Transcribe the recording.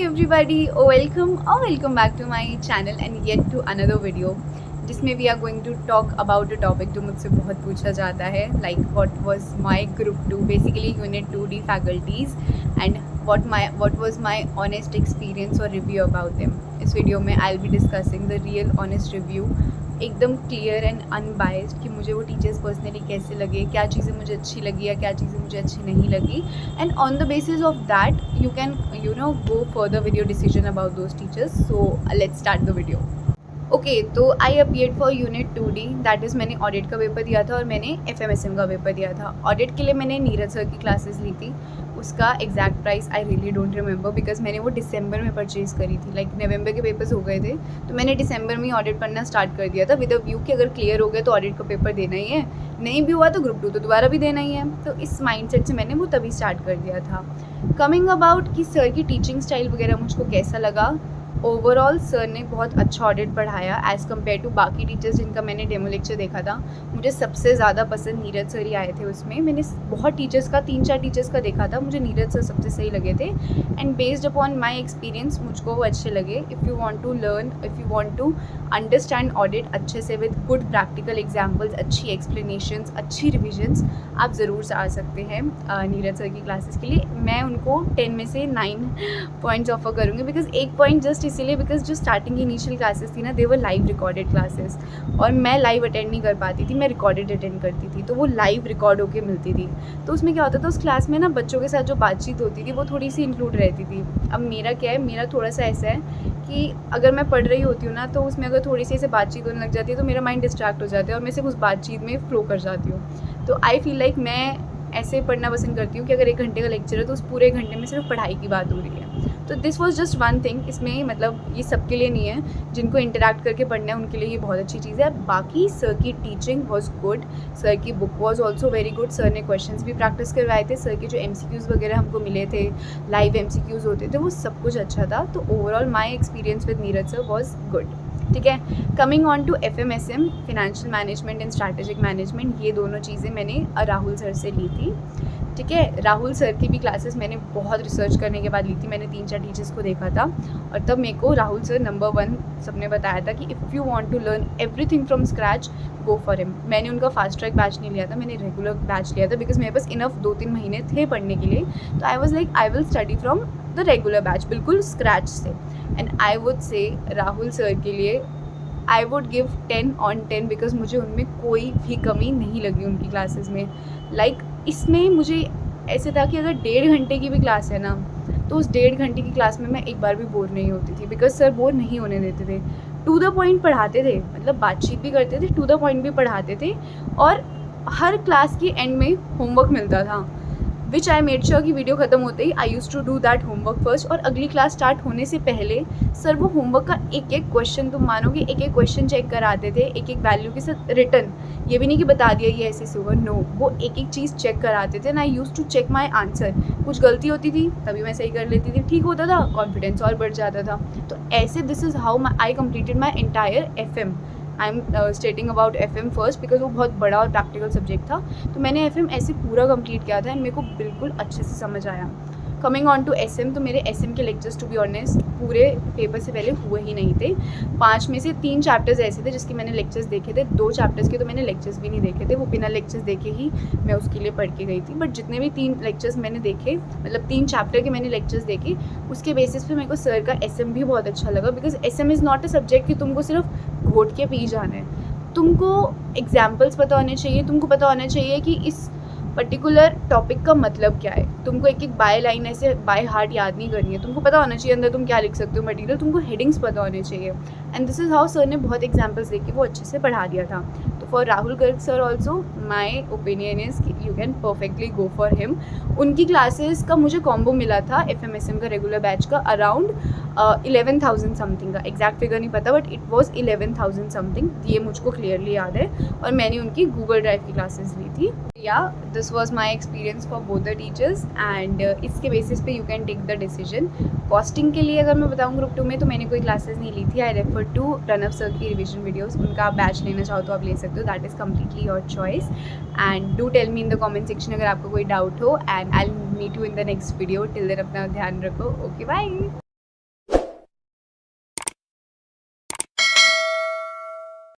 everybody, welcome back to my channel and yet to another video जिसमें we are going to talk about a topic जो मुझसे बहुत पूछा जाता है, like what was my group 2 basically unit 2D faculties and what was my honest experience or review about them. इस video में I'll be discussing the real honest review, एकदम clear and unbiased कि मुझे वो टीचर्स पर्सनली कैसे लगे, क्या चीज़ें मुझे अच्छी लगी या क्या चीज़ें मुझे अच्छी नहीं लगी, and on the basis of that you can go further with your decision about those teachers. So let's start the video. Okay, तो I appeared for unit 2D, that is मैंने ऑडिट का पेपर दिया था और मैंने FMSM का paper दिया था. ऑडिट के लिए मैंने नीरज सर की क्लासेस ली थी. उसका exact price I really don't remember because मैंने वो दिसंबर में परचेज़ करी थी. लाइक नवंबर के पेपर्स हो गए थे तो मैंने दिसंबर में ही ऑडिट पढ़ना स्टार्ट कर दिया था विद अ व्यू कि अगर क्लियर हो गया तो ऑडिट का पेपर देना ही है, नहीं भी हुआ तो ग्रुप 2 तो दोबारा भी देना ही है. तो इस माइंडसेट से मैंने वो तभी स्टार्ट कर दिया था. कमिंग अबाउट कि सर की टीचिंग स्टाइल वगैरह मुझको कैसा लगा, ओवरऑल सर ने बहुत अच्छा ऑडिट पढ़ाया एज़ कम्पेयर टू बाकी टीचर्स जिनका मैंने डेमो लेक्चर देखा था. मुझे सबसे ज़्यादा पसंद नीरज सर ही आए थे उसमें. मैंने बहुत टीचर्स का 3-4 टीचर्स का देखा था, मुझे नीरज सर सबसे सही लगे थे and based upon my experience मुझको वो अच्छे लगे. If you want to learn, if you want to understand audit अच्छे से विद गुड प्रैक्टिकल एग्जाम्पल्स, अच्छी एक्सप्लेनेशंस, अच्छी रिविजन्स, आप ज़रूर से आ सकते हैं नीरज सर की क्लासेस के लिए. मैं उनको 10 में से 9 पॉइंट्स ऑफर करूँगी बिकॉज एक पॉइंट जस्ट इसीलिए बिकॉज जो स्टार्टिंग की इनिशियल क्लासेस थी ना, दे वर लाइव रिकॉर्डेड क्लासेस और मैं लाइव अटेंड नहीं कर पाती थी, मैं रिकॉर्डेड अटेंड करती थी. तो वो लाइव रिकॉर्ड होके मिलती थी. तो उसमें क्या होता था, उस क्लास में ना बच्चों के साथ जो बातचीत होती थी वो थोड़ी सी इंक्लूड रहती थी. अब मेरा क्या है, मेरा थोड़ा सा ऐसा है कि अगर मैं पढ़ रही होती हूँ ना तो उसमें अगर थोड़ी सी ऐसे बातचीत होने लग जाती है तो मेरा माइंड डिस्ट्रैक्ट हो जाता है और मैं सिर्फ उस बातचीत में फ्लो कर जाती हूँ. तो आई फील लाइक मैं ऐसे पढ़ना पसंद करती हूँ कि अगर 1 घंटे का लेक्चर है तो उस पूरे घंटे में सिर्फ पढ़ाई की बात हो रही है. तो this was just one thing. इसमें मतलब ये सबके लिए नहीं है, जिनको इंटरेक्ट करके पढ़ना है उनके लिए ये बहुत अच्छी चीज़ है. बाकी सर की टीचिंग वॉज गुड, सर की book was also very good. Sir ने क्वेश्चंस भी प्रैक्टिस करवाए थे. सर के जो MCQs वगैरह हमको मिले थे, लाइव MCQs होते थे, वो सब कुछ अच्छा था. तो overall my experience with Neeraj sir was good. ठीक है, coming on to FMSM, financial management and strategic management, ये दोनों चीज़ें मैंने राहुल सर से ली थी. ठीक है, राहुल सर की भी क्लासेस मैंने बहुत रिसर्च करने के बाद ली थी. मैंने 3-4 टीचर्स को देखा था और तब मेरे को राहुल सर नंबर 1 सबने बताया था कि if you want to learn everything from scratch, go for him. मैंने उनका फास्ट ट्रैक बैच नहीं लिया था, मैंने रेगुलर बैच लिया था बिकॉज मेरे पास इनफ 2-3 महीने थे पढ़ने के लिए. तो I was like I will study from the regular batch, बिल्कुल स्क्रैच से. And I would say Rahul sir के लिए I would give 10 on 10 because मुझे उनमें कोई भी कमी नहीं लगी उनकी क्लासेस में. लाइक इसमें मुझे ऐसे था कि अगर 1.5 घंटे की भी क्लास है ना तो उस 1.5 घंटे की क्लास में मैं एक बार भी बोर नहीं होती थी बिकॉज सर बोर नहीं होने देते थे. टू द पॉइंट पढ़ाते थे, मतलब बातचीत भी करते थे, टू द पॉइंट भी पढ़ाते थे और हर क्लास के एंड में होमवर्क मिलता था विच आई मेड श्योर कि वीडियो खत्म होते ही I use to do that homework first. और अगली क्लास स्टार्ट होने से पहले सर वो होमवर्क का एक क्वेश्चन, तुम मानोगे एक क्वेश्चन चेक कराते थे, एक वैल्यू के साथ रिटर्न. ये भी नहीं कि बता दिया ये ऐसे होगा, नो, वो एक चीज़ चेक कराते थे. And I use to check my answer. कुछ गलती होती थी तभी मैं सही कर लेती थी, ठीक होता था, कॉन्फिडेंस और बढ़ जाता था. तो ऐसे this is how I completed my entire FM. I am स्टेटिंग about FM first because वो बहुत बड़ा और प्रैक्टिकल सब्जेक्ट था. तो मैंने FM ऐसे पूरा कंप्लीट किया था एंड मेरे को बिल्कुल अच्छे से समझ आया. कमिंग ऑन टू SM, तो मेरे SM के लेक्चर्स टू बी ऑनेस्ट पूरे पेपर से पहले हुए ही नहीं थे. 5 में से 3 चैप्टर्स ऐसे थे जिसके मैंने लेक्चर्स देखे थे. 2 चैप्टर्स के तो मैंने लेक्चर्स भी नहीं देखे थे, वो बिना लेक्चर्स देखे ही मैं उसके लिए पढ़ के गई थी. बट जितने भी 3 लेक्चर्स मैंने देखे, मतलब 3 चैप्टर के मैंने लेक्चर्स देखे, उसके बेसिस पे मेरे को सर का SM भी बहुत अच्छा लगा because SM is not a subject कि तुमको सिर्फ घोट के पी जाना है. तुमको एग्जाम्पल्स पता होने चाहिए, तुमको पता होना चाहिए कि इस पर्टिकुलर टॉपिक का मतलब क्या है. तुमको एक बाय लाइन ऐसे बाय हार्ट याद नहीं करनी है, तुमको पता होना चाहिए अंदर तुम क्या लिख सकते हो मटेरियल, तुमको हेडिंग्स पता होने चाहिए. And this is how sir ने बहुत एग्जाम्पल्स दे के वो अच्छे से पढ़ा दिया था. तो for Rahul Garg sir also my opinion is you can perfectly go for him. उनकी क्लासेस का मुझे कॉम्बो मिला था FMSM का रेगुलर बैच का अराउंड 11,000 समथिंग का. एग्जैक्ट फिगर नहीं पता बट इट वॉज 11,000 समथिंग, ये मुझको क्लियरली याद है. और मैंने उनकी गूगल ड्राइव की क्लासेस ली थी. Yeah this was my experience for both the teachers and इसके बेसिस पे you can take the decision. Costing के लिए अगर मैं बताऊँ ग्रुप 2 में तो मैंने कोई क्लासेस नहीं ली थी. I refer to Pranav sir की रिविजन वीडियोज़. उनका आप बैच लेना चाहो तो आप ले सकते हो, that is completely your choice. And do tell me in the comment section अगर आपको कोई डाउट हो. And I will meet you in the next video. Till then अपना ध्यान रखो. Okay, bye.